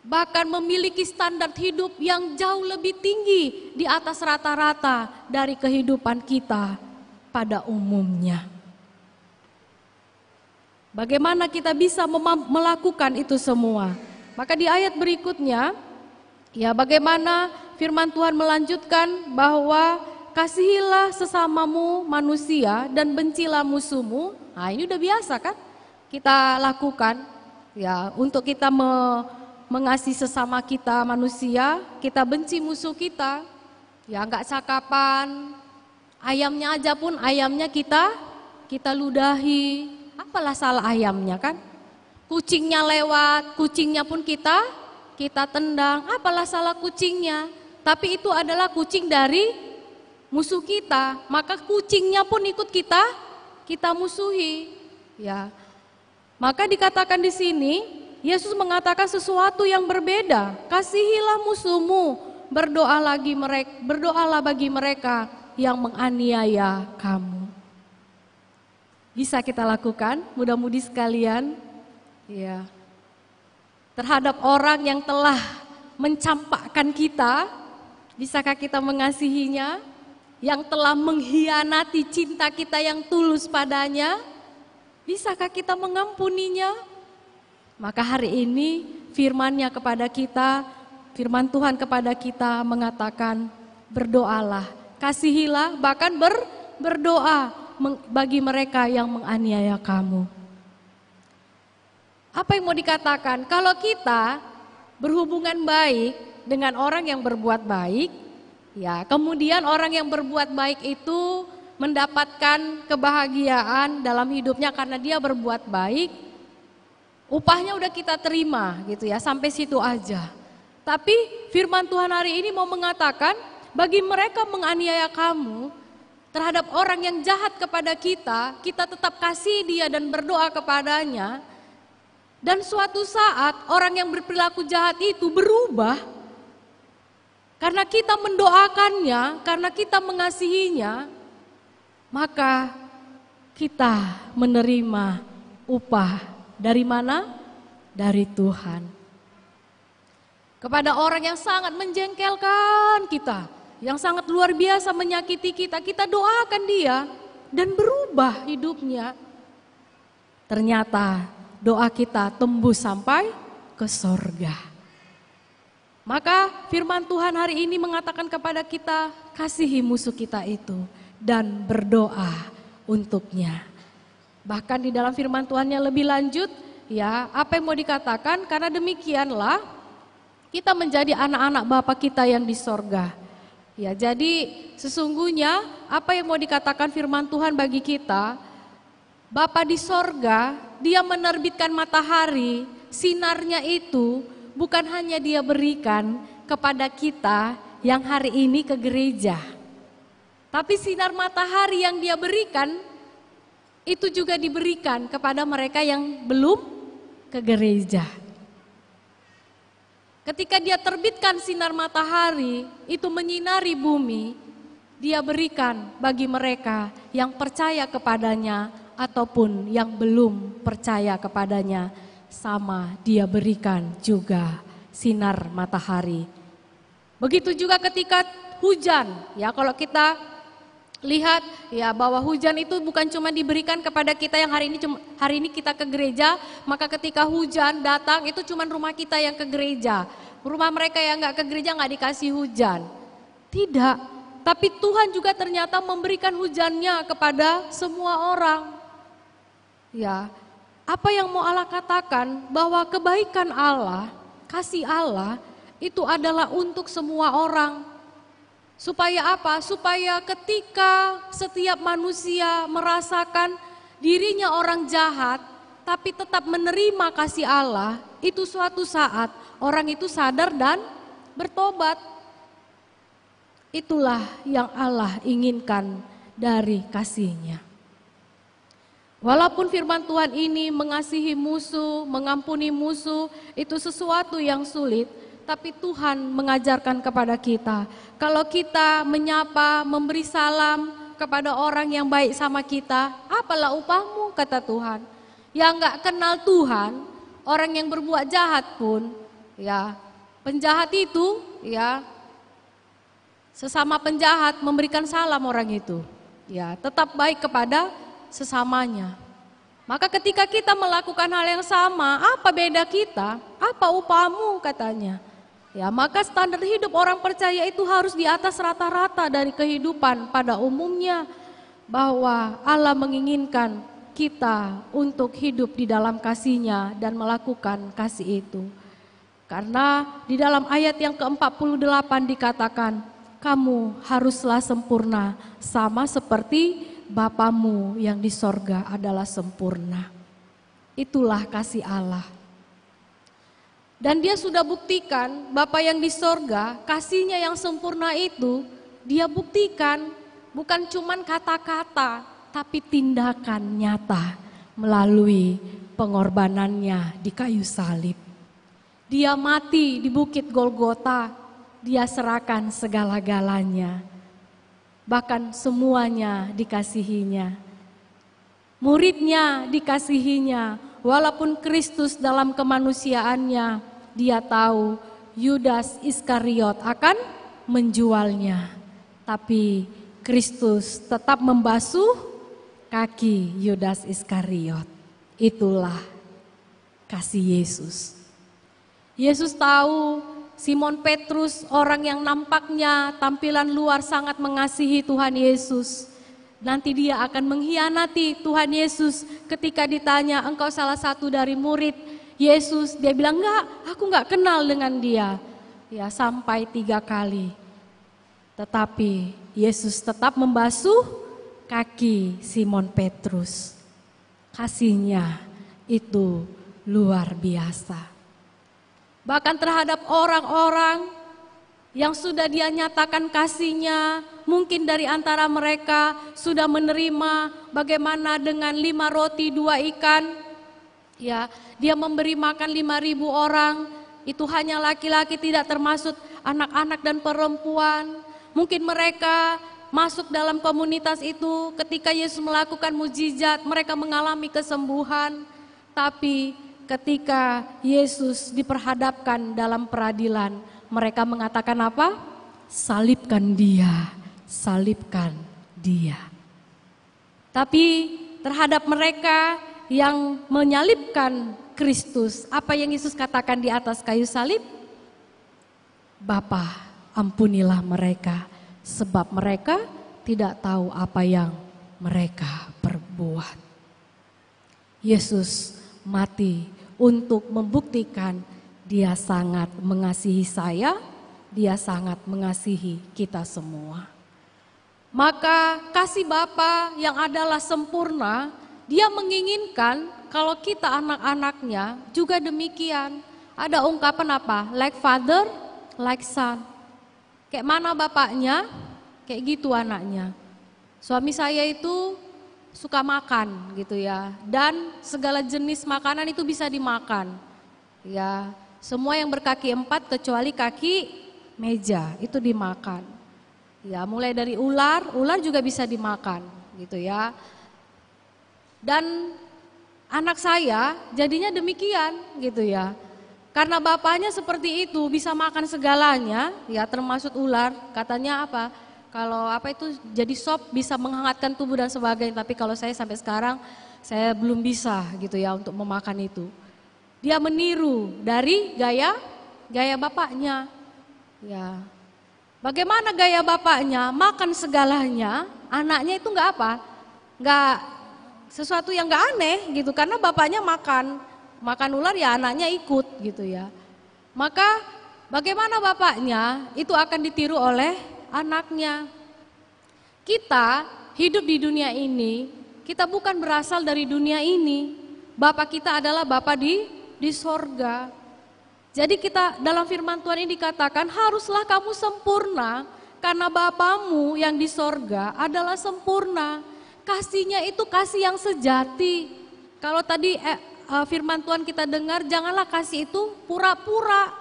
S4: bahkan memiliki standar hidup yang jauh lebih tinggi di atas rata-rata dari kehidupan kita pada umumnya. Bagaimana kita bisa melakukan itu semua? Maka di ayat berikutnya, ya bagaimana firman Tuhan melanjutkan bahwa kasihilah sesamamu manusia dan bencilah musuhmu. Nah ini udah biasa kan kita lakukan ya, untuk kita mengasihi sesama kita manusia, kita benci musuh kita. Ya enggak cakapan, ayamnya aja pun ayamnya kita ludahi. Apalah salah ayamnya kan? Kucingnya lewat, kucingnya pun kita tendang. Apalah salah kucingnya? Tapi itu adalah kucing dari musuh kita, maka kucingnya pun ikut kita musuhi. Ya, maka dikatakan di sini Yesus mengatakan sesuatu yang berbeda. Kasihilah musuhmu, berdoalah bagi mereka yang menganiaya kamu. Bisa kita lakukan, mudah-mudi sekalian. Ya, terhadap orang yang telah mencampakkan kita, bisakah kita mengasihinya? Yang telah mengkhianati cinta kita yang tulus padanya, bisakah kita mengampuninya? Maka hari ini firman-Nya kepada kita, firman Tuhan kepada kita mengatakan berdoalah, kasihilah, bahkan berdoa bagi mereka yang menganiaya kamu. Apa yang mau dikatakan? Kalau kita berhubungan baik dengan orang yang berbuat baik, ya, kemudian orang yang berbuat baik itu mendapatkan kebahagiaan dalam hidupnya karena dia berbuat baik, upahnya udah kita terima gitu ya, sampai situ aja. Tapi firman Tuhan hari ini mau mengatakan, bagi mereka menganiaya kamu, terhadap orang yang jahat kepada kita, kita tetap kasih dia dan berdoa kepadanya. Dan suatu saat orang yang berperilaku jahat itu berubah, karena kita mendoakannya, karena kita mengasihinya, maka kita menerima upah dari mana? Dari Tuhan. Kepada orang yang sangat menjengkelkan kita, yang sangat luar biasa menyakiti kita, kita doakan dia dan berubah hidupnya. Ternyata doa kita tembus sampai ke sorga. Maka firman Tuhan hari ini mengatakan kepada kita, kasihi musuh kita itu dan berdoa untuknya. Bahkan di dalam firman Tuhannya lebih lanjut, ya apa yang mau dikatakan, karena demikianlah kita menjadi anak-anak Bapa kita yang di sorga. Ya, jadi sesungguhnya apa yang mau dikatakan firman Tuhan bagi kita, Bapa di sorga, dia menerbitkan matahari, sinarnya itu bukan hanya dia berikan kepada kita yang hari ini ke gereja. Tapi sinar matahari yang dia berikan, itu juga diberikan kepada mereka yang belum ke gereja. Ketika dia terbitkan sinar matahari, itu menyinari bumi, dia berikan bagi mereka yang percaya kepadanya ataupun yang belum percaya kepadanya, sama dia berikan juga sinar matahari. Begitu juga ketika hujan, ya kalau kita lihat ya bahwa hujan itu bukan cuma diberikan kepada kita yang hari ini kita ke gereja, maka ketika hujan datang itu cuma rumah kita yang ke gereja. Rumah mereka yang nggak ke gereja nggak dikasih hujan. Tidak, tapi Tuhan juga ternyata memberikan hujannya kepada semua orang. Ya, apa yang mau Allah katakan bahwa kebaikan Allah, kasih Allah itu adalah untuk semua orang. Supaya apa? Supaya ketika setiap manusia merasakan dirinya orang jahat, tapi tetap menerima kasih Allah, itu suatu saat orang itu sadar dan bertobat. Itulah yang Allah inginkan dari kasih-Nya. Walaupun firman Tuhan ini mengasihi musuh, mengampuni musuh, itu sesuatu yang sulit, tapi Tuhan mengajarkan kepada kita, kalau kita menyapa, memberi salam kepada orang yang baik sama kita, apalah upahmu, kata Tuhan. Yang gak kenal Tuhan, orang yang berbuat jahat pun, ya penjahat itu, ya sesama penjahat memberikan salam orang itu, ya tetap baik kepada sesamanya. Maka ketika kita melakukan hal yang sama, apa beda kita? Apa upahmu, katanya. Ya, maka standar hidup orang percaya itu harus di atas rata-rata dari kehidupan pada umumnya, bahwa Allah menginginkan kita untuk hidup di dalam kasih-Nya dan melakukan kasih itu. Karena di dalam ayat yang ke-48 dikatakan, kamu haruslah sempurna sama seperti Bapamu yang di sorga adalah sempurna. Itulah kasih Allah. Dan Dia sudah buktikan, Bapa yang di sorga, kasih-Nya yang sempurna itu Dia buktikan bukan cuman kata-kata, tapi tindakan nyata melalui pengorbanannya di kayu salib. Dia mati di bukit Golgota, Dia serahkan segala-galanya, bahkan semuanya dikasihinya. Muridnya dikasihinya, walaupun Kristus dalam kemanusiaannya, Dia tahu Yudas Iskariot akan menjualnya. Tapi Kristus tetap membasuh kaki Yudas Iskariot. Itulah kasih Yesus. Yesus tahu Simon Petrus, orang yang nampaknya tampilan luar sangat mengasihi Tuhan Yesus, nanti dia akan mengkhianati Tuhan Yesus ketika ditanya, engkau salah satu dari murid Yesus? Dia bilang, enggak, aku enggak kenal dengan dia. Ya, sampai 3 kali. Tetapi Yesus tetap membasuh kaki Simon Petrus. Kasih-Nya itu luar biasa. Bahkan terhadap orang-orang yang sudah Dia nyatakan kasih-Nya, mungkin dari antara mereka sudah menerima bagaimana dengan 5 roti 2 ikan. Ya, Dia memberi makan 5.000 orang, itu hanya laki-laki, tidak termasuk anak-anak dan perempuan. Mungkin mereka masuk dalam komunitas itu ketika Yesus melakukan mukjizat, mereka mengalami kesembuhan. Tapi ketika Yesus diperhadapkan dalam peradilan, mereka mengatakan apa? Salibkan Dia, salibkan Dia. Tapi terhadap mereka yang menyalibkan Kristus, apa yang Yesus katakan di atas kayu salib? Bapa, ampunilah mereka, sebab mereka tidak tahu apa yang mereka perbuat. Yesus mati untuk membuktikan Dia sangat mengasihi saya, Dia sangat mengasihi kita semua. Maka kasih Bapa yang adalah sempurna, Dia menginginkan kalau kita anak-anaknya juga demikian. Ada ungkapan apa? Like father, like son. Kayak mana bapaknya, kayak gitu anaknya. Suami saya itu suka makan gitu ya, dan segala jenis makanan itu bisa dimakan. Ya, semua yang berkaki 4 kecuali kaki meja itu dimakan. Ya, mulai dari ular juga bisa dimakan gitu ya. Dan anak saya jadinya demikian gitu ya. Karena bapaknya seperti itu, bisa makan segalanya, ya termasuk ular. Katanya apa? Kalau apa itu jadi sop bisa menghangatkan tubuh dan sebagainya. Tapi kalau saya sampai sekarang saya belum bisa gitu ya untuk memakan itu. Dia meniru dari gaya bapaknya. Ya. Bagaimana gaya bapaknya? Makan segalanya, anaknya itu enggak apa? Enggak sesuatu yang enggak aneh gitu, karena bapaknya makan ular ya anaknya ikut gitu ya. Maka bagaimana bapaknya itu akan ditiru oleh anaknya. Kita hidup di dunia ini kita bukan berasal dari dunia ini. Bapa kita adalah Bapa di sorga. Jadi kita dalam firman Tuhan ini dikatakan haruslah kamu sempurna karena Bapamu yang di sorga adalah sempurna. Kasihnya itu kasih yang sejati. Kalau tadi firman Tuhan kita dengar, janganlah kasih itu pura-pura.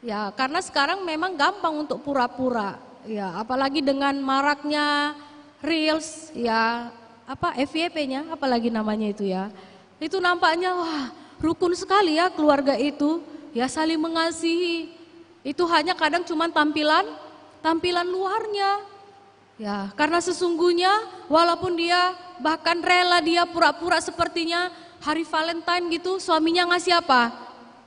S4: Ya, karena sekarang memang gampang untuk pura-pura. Ya, apalagi dengan maraknya Reels, ya, FYP-nya, apalagi namanya itu ya. Itu nampaknya wah, rukun sekali ya keluarga itu, ya saling mengasihi. Itu hanya kadang cuma tampilan luarnya. Ya, karena sesungguhnya walaupun dia bahkan rela dia pura-pura sepertinya hari Valentine gitu, suaminya ngasih apa?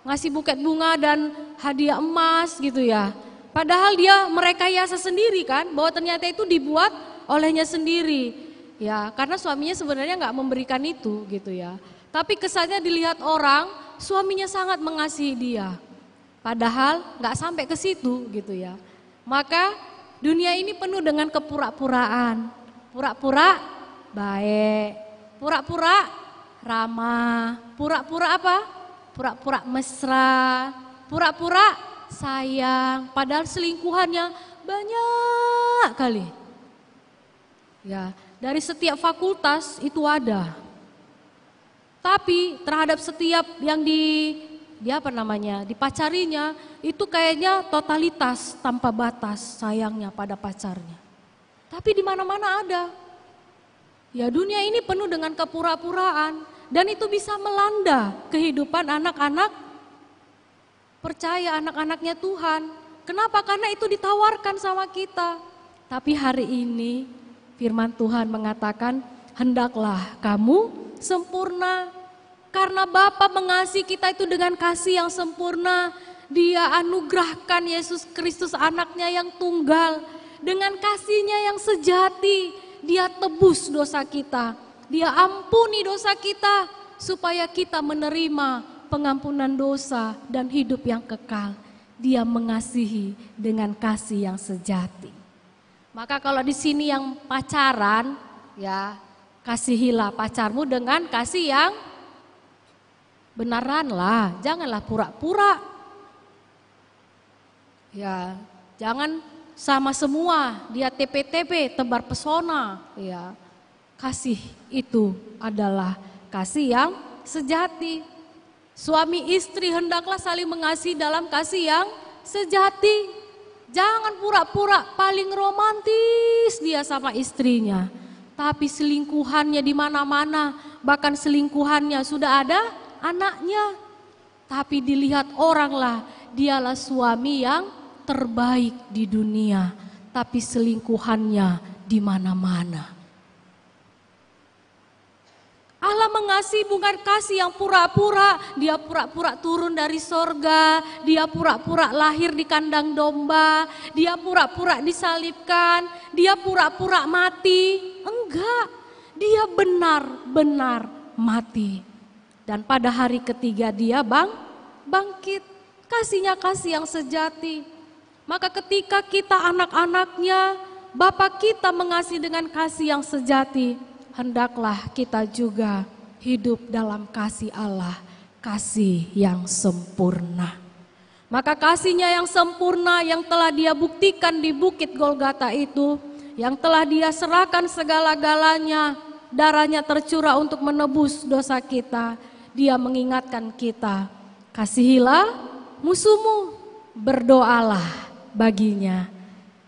S4: Ngasih buket bunga dan hadiah emas gitu ya. Padahal dia merekayasa sendiri kan, bahwa ternyata itu dibuat olehnya sendiri. Ya, karena suaminya sebenarnya nggak memberikan itu gitu ya. Tapi kesannya dilihat orang, suaminya sangat mengasihi dia. Padahal nggak sampai ke situ gitu ya. Maka dunia ini penuh dengan kepura-puraan. Pura-pura baik, pura-pura ramah, pura-pura apa? Pura-pura mesra, pura-pura sayang, padahal selingkuhannya banyak kali. Ya, dari setiap fakultas itu ada. Tapi terhadap setiap yang dipacarinya itu kayaknya totalitas tanpa batas sayangnya pada pacarnya. Tapi di mana-mana ada. Ya, dunia ini penuh dengan kepura-puraan dan itu bisa melanda kehidupan anak-anak percaya, anak-anaknya Tuhan. Kenapa? Karena itu ditawarkan sama kita. Tapi hari ini firman Tuhan mengatakan, hendaklah kamu sempurna. Karena Bapa mengasihi kita itu dengan kasih yang sempurna. Dia anugerahkan Yesus Kristus anaknya yang tunggal. Dengan kasihnya yang sejati, dia tebus dosa kita. Dia ampuni dosa kita supaya kita menerima pengampunan dosa dan hidup yang kekal. Dia mengasihi dengan kasih yang sejati. Maka kalau di sini yang pacaran, ya kasihilah pacarmu dengan kasih yang benaran lah, janganlah pura-pura. Ya, jangan sama semua, dia TP-TP, tebar pesona. Ya, kasih itu adalah kasih yang sejati. Suami istri hendaklah saling mengasihi dalam kasih yang sejati. Jangan pura-pura paling romantis dia sama istrinya, tapi selingkuhannya di mana-mana, bahkan selingkuhannya sudah ada anaknya. Tapi dilihat orang lah, dialah suami yang terbaik di dunia, tapi selingkuhannya di mana-mana. Allah mengasihi bukan kasih yang pura-pura, dia pura-pura turun dari sorga, dia pura-pura lahir di kandang domba, dia pura-pura disalibkan, dia pura-pura mati. Enggak, dia benar-benar mati. Dan pada hari ketiga dia bangkit. Kasihnya kasih yang sejati. Maka ketika kita anak-anaknya, Bapa kita mengasihi dengan kasih yang sejati, hendaklah kita juga hidup dalam kasih Allah, kasih yang sempurna. Maka kasihnya yang sempurna yang telah dia buktikan di Bukit Golgota itu, yang telah dia serahkan segala-galanya, darahnya tercurah untuk menebus dosa kita. Dia mengingatkan kita, kasihilah musuhmu, berdoalah baginya.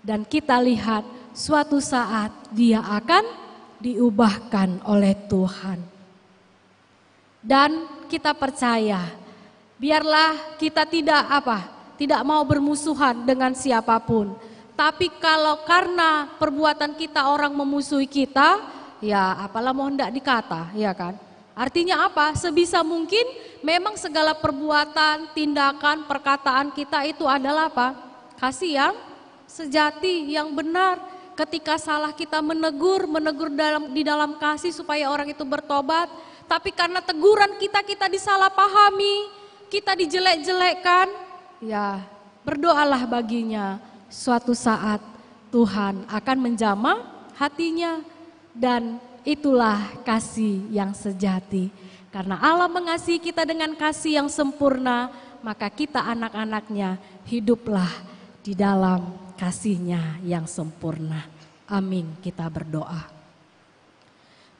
S4: Dan kita lihat suatu saat dia akan diubahkan oleh Tuhan. Dan kita percaya, biarlah kita tidak mau bermusuhan dengan siapapun. Tapi kalau karena perbuatan kita orang memusuhi kita, ya apalah mau hendak dikata, ya kan? Artinya apa? Sebisa mungkin memang segala perbuatan, tindakan, perkataan kita itu adalah apa? Kasih yang sejati, yang benar. Ketika salah kita menegur di dalam kasih supaya orang itu bertobat. Tapi karena teguran kita disalahpahami, kita dijelek-jelekkan, ya berdoalah baginya. Suatu saat Tuhan akan menjamah hatinya. Dan itulah kasih yang sejati. Karena Allah mengasihi kita dengan kasih yang sempurna, maka kita anak-anaknya hiduplah di dalam kasih-Nya yang sempurna. Amin, kita berdoa.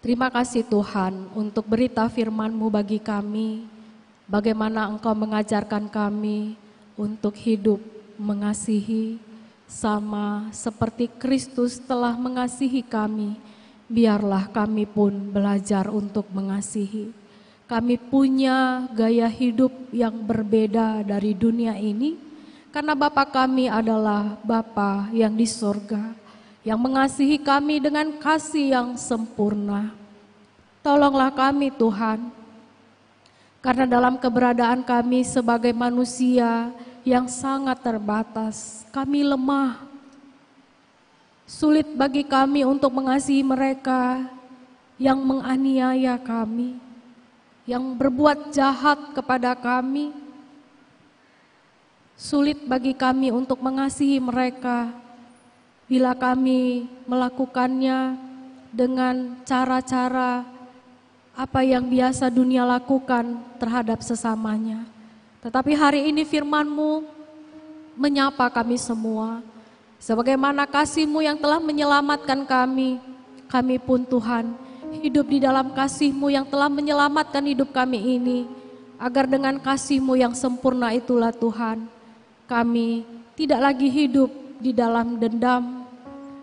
S4: Terima kasih Tuhan untuk berita firman-Mu bagi kami, bagaimana Engkau mengajarkan kami untuk hidup mengasihi, sama seperti Kristus telah mengasihi kami, biarlah kami pun belajar untuk mengasihi. Kami punya gaya hidup yang berbeda dari dunia ini, karena Bapa kami adalah Bapa yang di sorga, yang mengasihi kami dengan kasih yang sempurna. Tolonglah kami Tuhan, karena dalam keberadaan kami sebagai manusia yang sangat terbatas, kami lemah. Sulit bagi kami untuk mengasihi mereka yang menganiaya kami, yang berbuat jahat kepada kami. Sulit bagi kami untuk mengasihi mereka bila kami melakukannya dengan cara-cara apa yang biasa dunia lakukan terhadap sesamanya. Tetapi hari ini firman-Mu menyapa kami semua. Sebagaimana kasih-Mu yang telah menyelamatkan kami, kami pun Tuhan hidup di dalam kasih-Mu yang telah menyelamatkan hidup kami ini, agar dengan kasih-Mu yang sempurna itulah Tuhan, kami tidak lagi hidup di dalam dendam,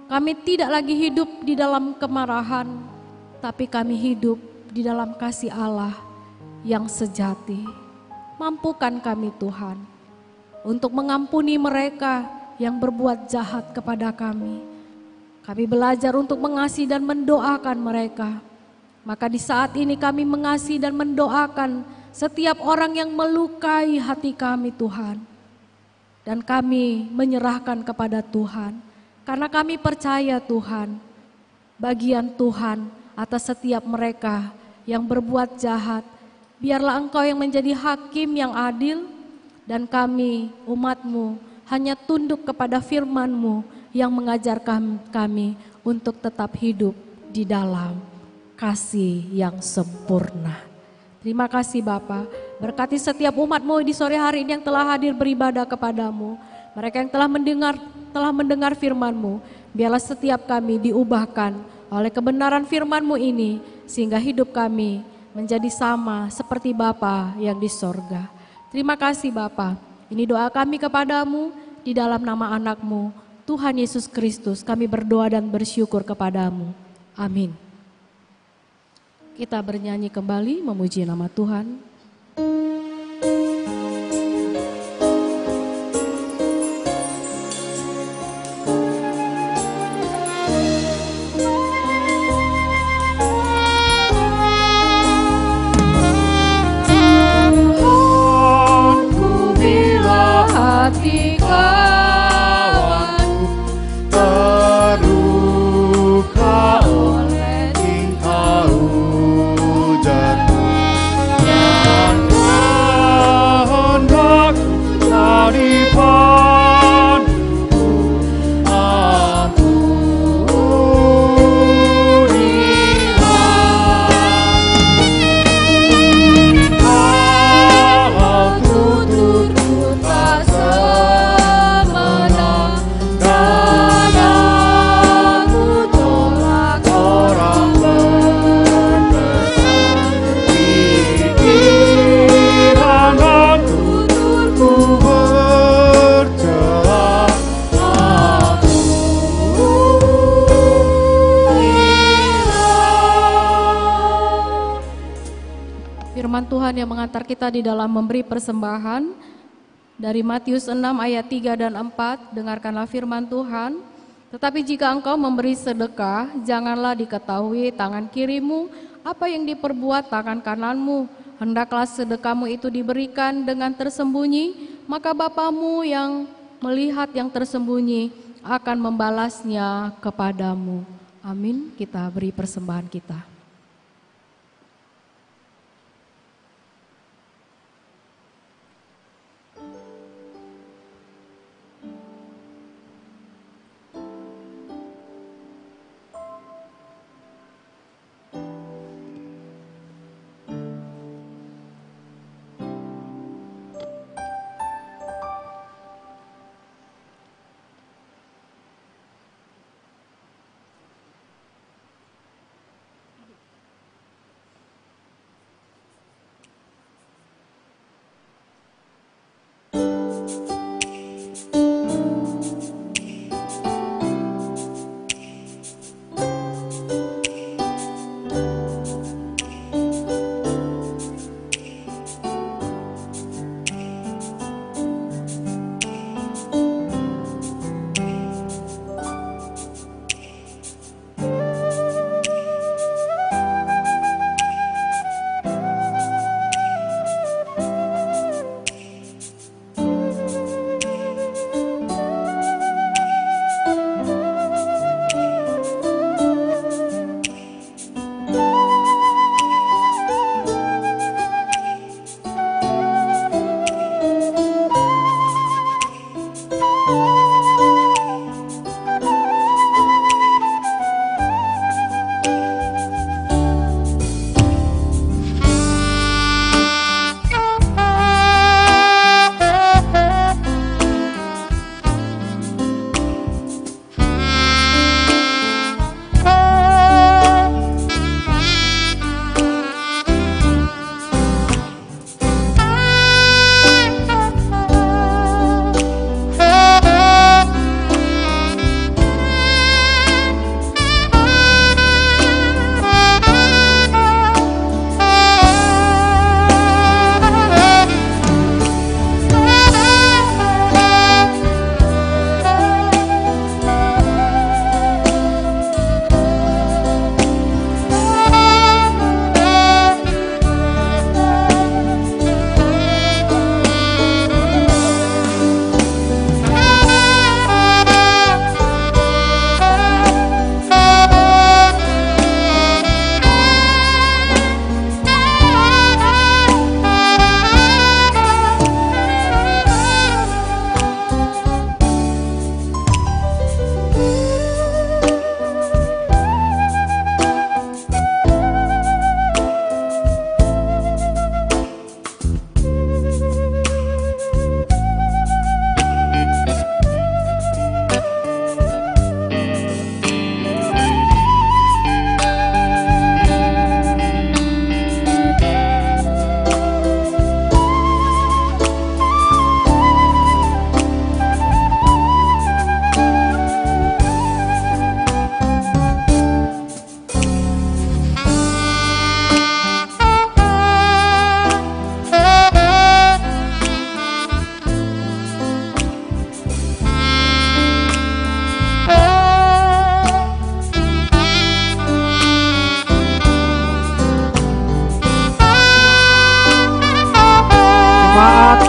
S4: kami tidak lagi hidup di dalam kemarahan, tapi kami hidup di dalam kasih Allah yang sejati. Mampukan kami Tuhan untuk mengampuni mereka yang berbuat jahat kepada kami. Kami belajar untuk mengasihi dan mendoakan mereka. Maka di saat ini kami mengasihi dan mendoakan setiap orang yang melukai hati kami Tuhan. Dan kami menyerahkan kepada Tuhan. Karena kami percaya Tuhan, bagian Tuhan atas setiap mereka yang berbuat jahat. Biarlah Engkau yang menjadi hakim yang adil. Dan kami umat-Mu hanya tunduk kepada firman-Mu yang mengajarkan kami untuk tetap hidup di dalam kasih yang sempurna. Terima kasih Bapa, berkati setiap umat-Mu di sore hari ini yang telah hadir beribadah kepadamu. Mereka yang telah mendengar firman-Mu, biarlah setiap kami diubahkan oleh kebenaran firman-Mu ini, sehingga hidup kami menjadi sama seperti Bapa yang di sorga. Terima kasih Bapa, ini doa kami kepadamu di dalam nama anak-Mu, Tuhan Yesus Kristus. Kami berdoa dan bersyukur kepadamu. Amin. Kita bernyanyi kembali memuji nama Tuhan. Tuhan yang mengantar kita di dalam memberi persembahan dari Matius 6 ayat 3 dan 4. Dengarkanlah firman Tuhan. Tetapi jika engkau memberi sedekah, janganlah diketahui tangan kirimu apa yang diperbuat tangan kananmu. Hendaklah sedekahmu itu diberikan dengan tersembunyi, maka Bapamu yang melihat yang tersembunyi akan membalasnya kepadamu. Amin. Kita beri persembahan kita.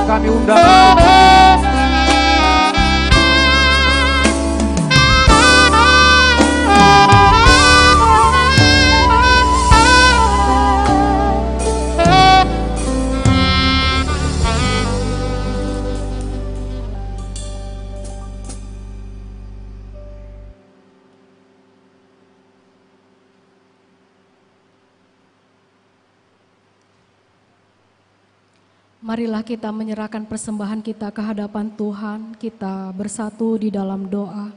S2: kami undang.
S4: Marilah kita menyerahkan persembahan kita ke hadapan Tuhan, kita bersatu di dalam doa.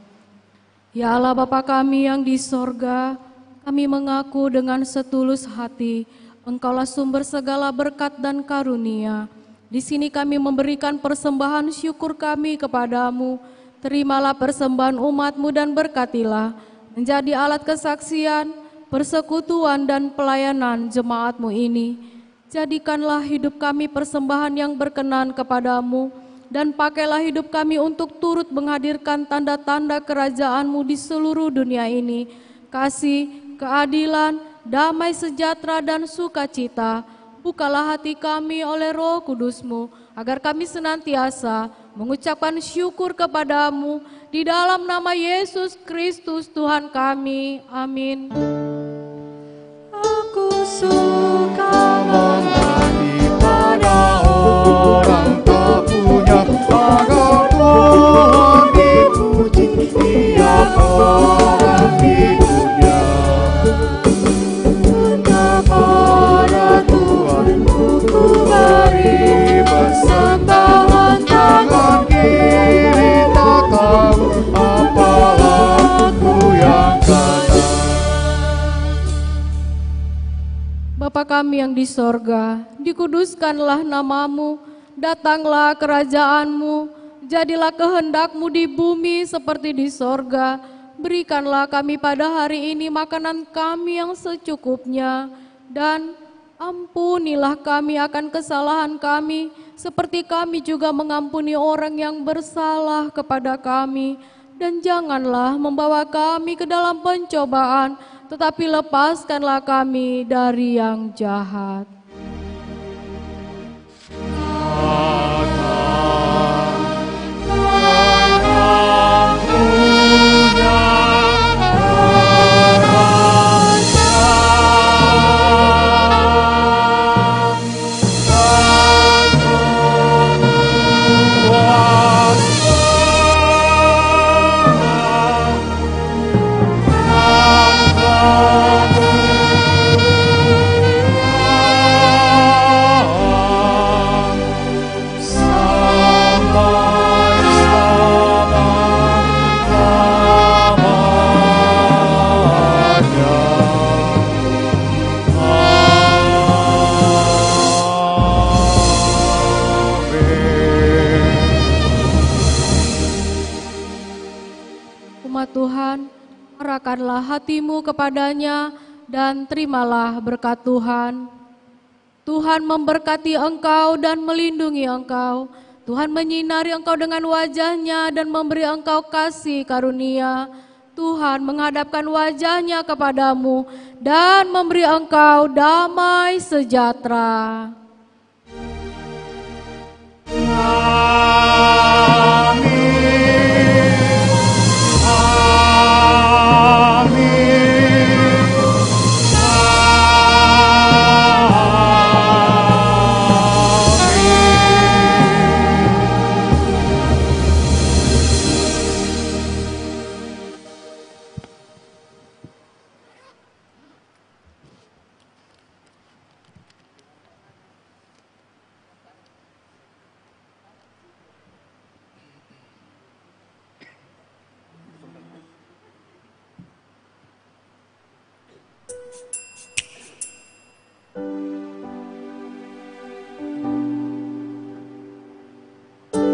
S4: Ya Allah Bapa kami yang di sorga, kami mengaku dengan setulus hati, Engkaulah sumber segala berkat dan karunia. Di sini kami memberikan persembahan syukur kami kepadamu. Terimalah persembahan umat-Mu dan berkatilah, menjadi alat kesaksian, persekutuan dan pelayanan jemaat-Mu ini. Jadikanlah hidup kami persembahan yang berkenan kepadamu, dan pakailah hidup kami untuk turut menghadirkan tanda-tanda kerajaan-Mu di seluruh dunia ini. Kasih, keadilan, damai sejahtera dan sukacita. Bukalah hati kami oleh Roh Kudus-Mu, agar kami senantiasa mengucapkan syukur kepadamu di dalam nama Yesus Kristus Tuhan kami. Amin.
S2: Aku suka mengabdi pada orang tak punya, agar Tuhan dipuji tiap orang di dunia. Kepada Tuhan ku beri persembahan, tangan kiri tak tahu apa aku yang kanan.
S4: Bapa kami yang di sorga, dikuduskanlah namamu, datanglah kerajaan-Mu, jadilah kehendak-Mu di bumi seperti di sorga. Berikanlah kami pada hari ini makanan kami yang secukupnya, dan ampunilah kami akan kesalahan kami, seperti kami juga mengampuni orang yang bersalah kepada kami. Dan janganlah membawa kami ke dalam pencobaan, tetapi lepaskanlah kami dari yang jahat. Tuhan, arahkanlah hatimu kepadanya dan terimalah berkat Tuhan. Tuhan memberkati engkau dan melindungi engkau. Tuhan menyinari engkau dengan wajah-Nya dan memberi engkau kasih karunia. Tuhan menghadapkan wajah-Nya kepadamu dan memberi engkau damai sejahtera.